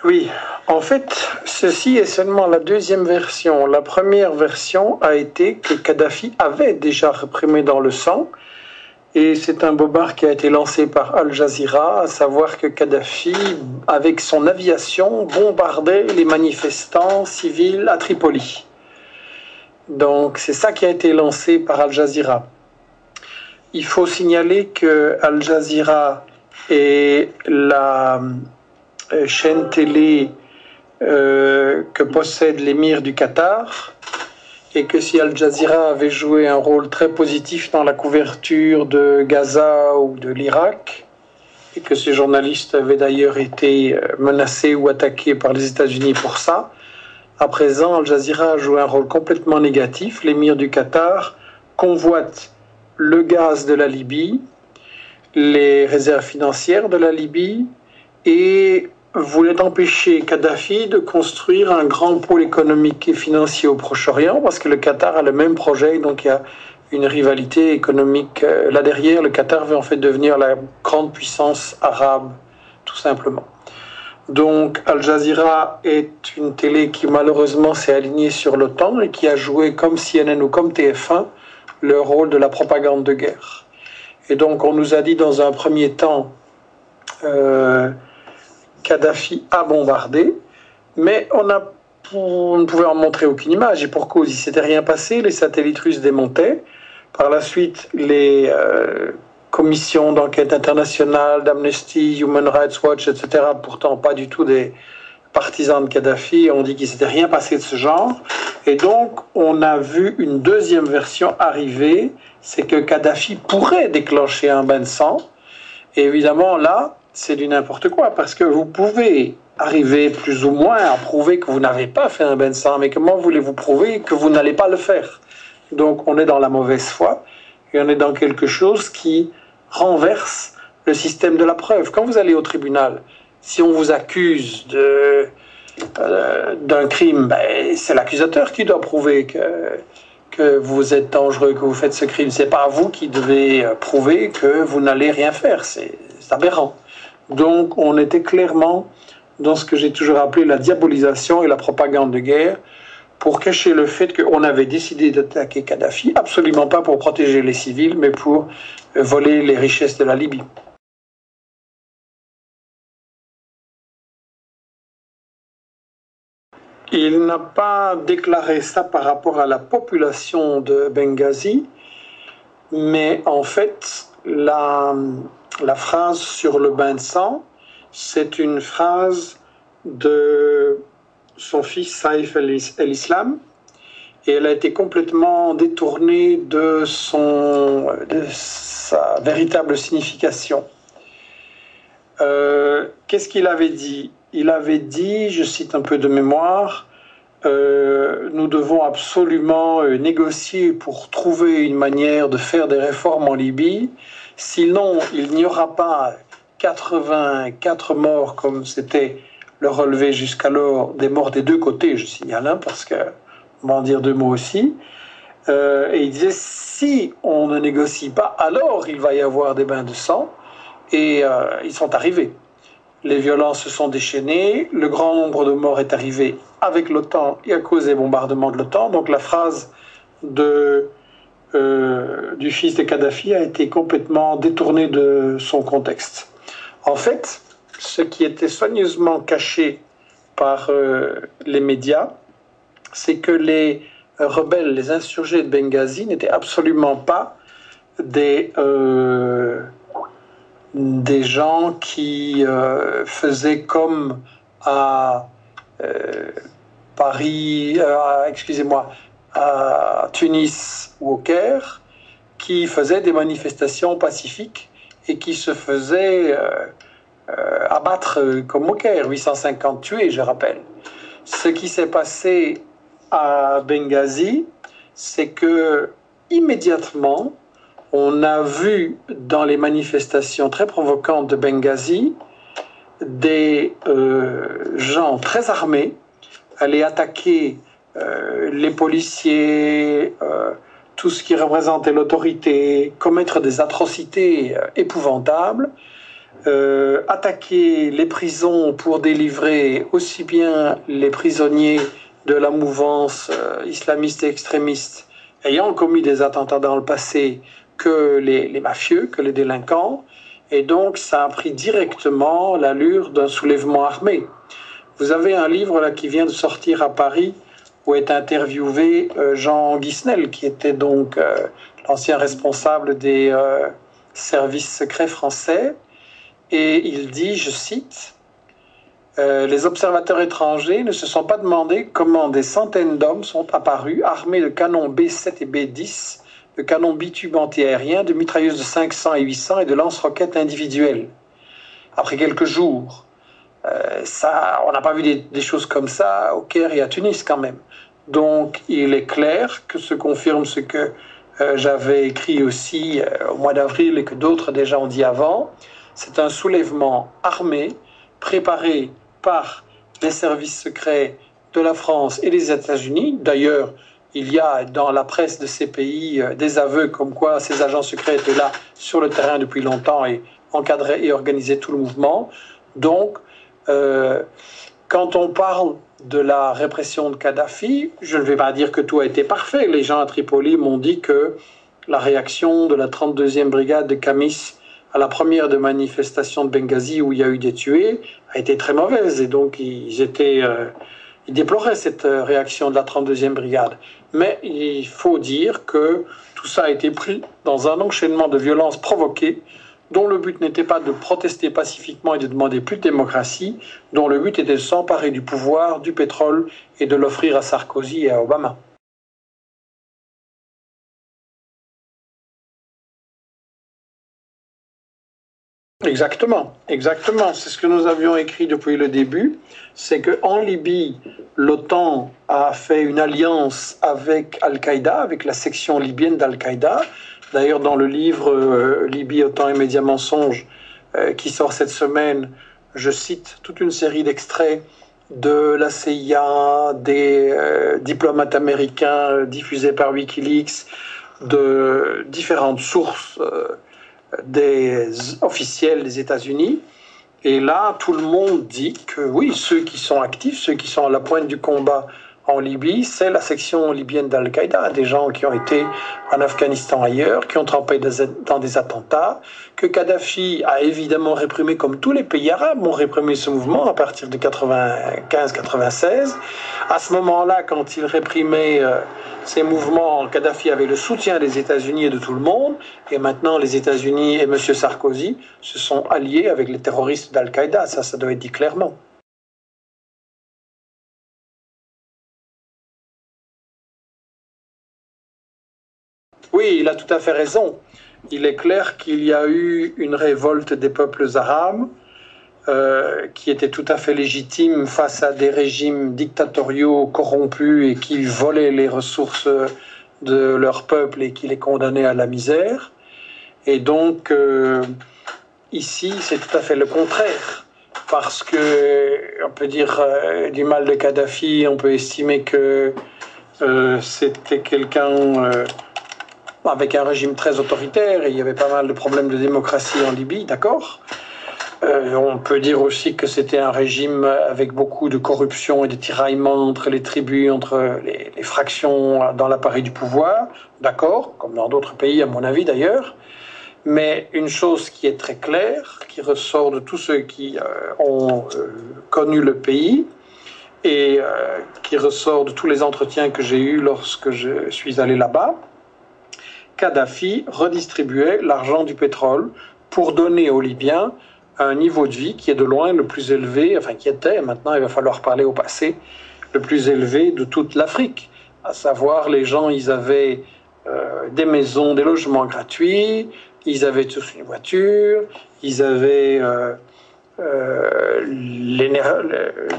Oui, en fait, ceci est seulement la deuxième version. La première version a été que Kadhafi avait déjà réprimé dans le sang, et c'est un bobard qui a été lancé par Al Jazeera, à savoir que Kadhafi, avec son aviation, bombardait les manifestants civils à Tripoli. Donc c'est ça qui a été lancé par Al Jazeera. Il faut signaler que Al Jazeera est la chaîne télé que possède l'émir du Qatar, et que si Al Jazeera avait joué un rôle très positif dans la couverture de Gaza ou de l'Irak, et que ces journalistes avaient d'ailleurs été menacés ou attaqués par les États-Unis pour ça, à présent Al Jazeera a joué un rôle complètement négatif. L'émir du Qatar convoite le gaz de la Libye, les réserves financières de la Libye, et voulait empêcher Kadhafi de construire un grand pôle économique et financier au Proche-Orient, parce que le Qatar a le même projet, donc il y a une rivalité économique là derrière. Le Qatar veut en fait devenir la grande puissance arabe, tout simplement. Donc Al Jazeera est une télé qui malheureusement s'est alignée sur l'OTAN et qui a joué comme CNN ou comme TF1 le rôle de la propagande de guerre. Et donc on nous a dit dans un premier temps Kadhafi a bombardé, mais on ne pouvait en montrer aucune image, et pour cause, il ne s'était rien passé, les satellites russes démontaient. Par la suite, les commissions d'enquête internationale, d'Amnesty, Human Rights Watch, etc., pourtant pas du tout des partisans de Kadhafi, ont dit qu'il ne s'était rien passé de ce genre. Et donc, on a vu une deuxième version arriver, c'est que Kadhafi pourrait déclencher un bain de sang. Et évidemment, là, c'est du n'importe quoi, parce que vous pouvez arriver plus ou moins à prouver que vous n'avez pas fait un bain de sang, mais comment voulez-vous prouver que vous n'allez pas le faire? Donc on est dans la mauvaise foi, et on est dans quelque chose qui renverse le système de la preuve. Quand vous allez au tribunal, si on vous accuse d'un crime, ben, c'est l'accusateur qui doit prouver que vous êtes dangereux, que vous faites ce crime. C'est pas vous qui devez prouver que vous n'allez rien faire. C'est aberrant. Donc on était clairement dans ce que j'ai toujours appelé la diabolisation et la propagande de guerre, pour cacher le fait qu'on avait décidé d'attaquer Kadhafi, absolument pas pour protéger les civils, mais pour voler les richesses de la Libye. Il n'a pas déclaré ça par rapport à la population de Benghazi, mais en fait, la phrase sur le bain de sang, c'est une phrase de son fils Saïf el-Islam, et elle a été complètement détournée de sa véritable signification. Qu'est-ce qu'il avait dit? Il avait dit, je cite un peu de mémoire, nous devons absolument négocier pour trouver une manière de faire des réformes en Libye, sinon il n'y aura pas 84 morts comme c'était le relevé jusqu'alors, des morts des deux côtés, je signale, hein, parce que on va en dire deux mots aussi. Et il disait, si on ne négocie pas, alors il va y avoir des bains de sang, et ils sont arrivés. Les violences se sont déchaînées, le grand nombre de morts est arrivé avec l'OTAN et à cause des bombardements de l'OTAN. Donc la phrase du fils de Kadhafi a été complètement détournée de son contexte. En fait, ce qui était soigneusement caché par les médias, c'est que les rebelles, les insurgés de Benghazi n'étaient absolument pas des gens qui faisaient comme à Paris, excusez-moi, à Tunis ou au Caire, qui faisaient des manifestations pacifiques et qui se faisaient abattre comme au Caire, 850 tués, je rappelle. Ce qui s'est passé à Benghazi, c'est que immédiatement, on a vu dans les manifestations très provocantes de Benghazi des gens très armés aller attaquer les policiers, tout ce qui représentait l'autorité, commettre des atrocités épouvantables, attaquer les prisons pour délivrer aussi bien les prisonniers de la mouvance islamiste et extrémiste ayant commis des attentats dans le passé que les mafieux, que les délinquants. Et donc, ça a pris directement l'allure d'un soulèvement armé. Vous avez un livre là, qui vient de sortir à Paris où est interviewé Jean Guisnel, qui était donc l'ancien responsable des services secrets français. Et il dit, je cite, les observateurs étrangers ne se sont pas demandé comment des centaines d'hommes sont apparus armés de canons B7 et B10, de canons bitubes antiaériens, de mitrailleuses de 500 et 800 et de lance-roquettes individuelles. Après quelques jours, on n'a pas vu des choses comme ça au Caire et à Tunis quand même. Donc il est clair que se confirme ce que j'avais écrit aussi au mois d'avril et que d'autres déjà ont dit avant. C'est un soulèvement armé préparé par les services secrets de la France et des États-Unis. D'ailleurs, il y a dans la presse de ces pays des aveux comme quoi ces agents secrets étaient là sur le terrain depuis longtemps et encadraient et organisaient tout le mouvement. Donc, quand on parle de la répression de Kadhafi, je ne vais pas dire que tout a été parfait. Les gens à Tripoli m'ont dit que la réaction de la 32e brigade de Kamis à la première de manifestation de Benghazi où il y a eu des tués a été très mauvaise. Et donc, ils déploraient cette réaction de la 32e brigade. Mais il faut dire que tout ça a été pris dans un enchaînement de violences provoquées dont le but n'était pas de protester pacifiquement et de demander plus de démocratie, dont le but était de s'emparer du pouvoir, du pétrole et de l'offrir à Sarkozy et à Obama. Exactement, exactement. C'est ce que nous avions écrit depuis le début. C'est qu'en Libye, l'OTAN a fait une alliance avec Al-Qaïda, avec la section libyenne d'Al-Qaïda. D'ailleurs, dans le livre Libye, OTAN et médias mensonges, qui sort cette semaine, je cite toute une série d'extraits de la CIA, des diplomates américains diffusés par Wikileaks, de différentes sources des officiels des États-Unis. Et là, tout le monde dit que oui, ceux qui sont actifs, ceux qui sont à la pointe du combat en Libye, c'est la section libyenne d'Al-Qaïda, des gens qui ont été en Afghanistan ailleurs, qui ont trempé dans des attentats, que Kadhafi a évidemment réprimé comme tous les pays arabes ont réprimé ce mouvement à partir de 95-96. À ce moment-là, quand il réprimait ces mouvements, Kadhafi avait le soutien des États-Unis et de tout le monde, et maintenant les États-Unis et M. Sarkozy se sont alliés avec les terroristes d'Al-Qaïda, ça doit être dit clairement. Oui, il a tout à fait raison. Il est clair qu'il y a eu une révolte des peuples arabes qui était tout à fait légitime face à des régimes dictatoriaux corrompus et qui volaient les ressources de leur peuple et qui les condamnaient à la misère. Et donc, ici, c'est tout à fait le contraire. Parce que, on peut dire du mal de Kadhafi, on peut estimer que c'était quelqu'un avec un régime très autoritaire et il y avait pas mal de problèmes de démocratie en Libye, d'accord. On peut dire aussi que c'était un régime avec beaucoup de corruption et de tiraillements entre les tribus, entre les fractions dans l'appareil du pouvoir, d'accord, comme dans d'autres pays à mon avis d'ailleurs. Mais une chose qui est très claire, qui ressort de tous ceux qui ont connu le pays et qui ressort de tous les entretiens que j'ai eus lorsque je suis allé là-bas, Kadhafi redistribuait l'argent du pétrole pour donner aux Libyens un niveau de vie qui est de loin le plus élevé, enfin qui était, maintenant il va falloir parler au passé, le plus élevé de toute l'Afrique. À savoir, les gens, ils avaient des maisons, des logements gratuits, ils avaient tous une voiture, ils avaient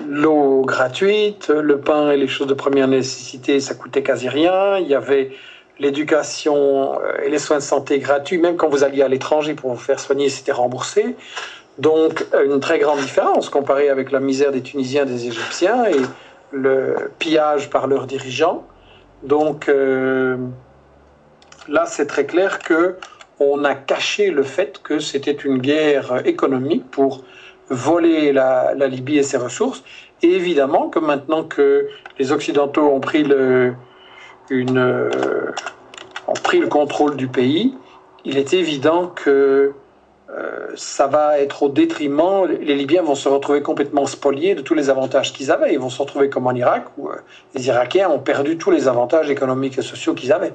l'eau gratuite, le pain et les choses de première nécessité, ça coûtait quasi rien, il y avait l'éducation et les soins de santé gratuits, même quand vous alliez à l'étranger pour vous faire soigner, c'était remboursé. Donc, une très grande différence comparée avec la misère des Tunisiens, des Égyptiens et le pillage par leurs dirigeants. Donc, là, c'est très clair que on a caché le fait que c'était une guerre économique pour voler la Libye et ses ressources. Et évidemment que maintenant que les Occidentaux ont pris le contrôle du pays, il est évident que ça va être au détriment, les Libyens vont se retrouver complètement spoliés de tous les avantages qu'ils avaient. Ils vont se retrouver comme en Irak, où les Irakiens ont perdu tous les avantages économiques et sociaux qu'ils avaient.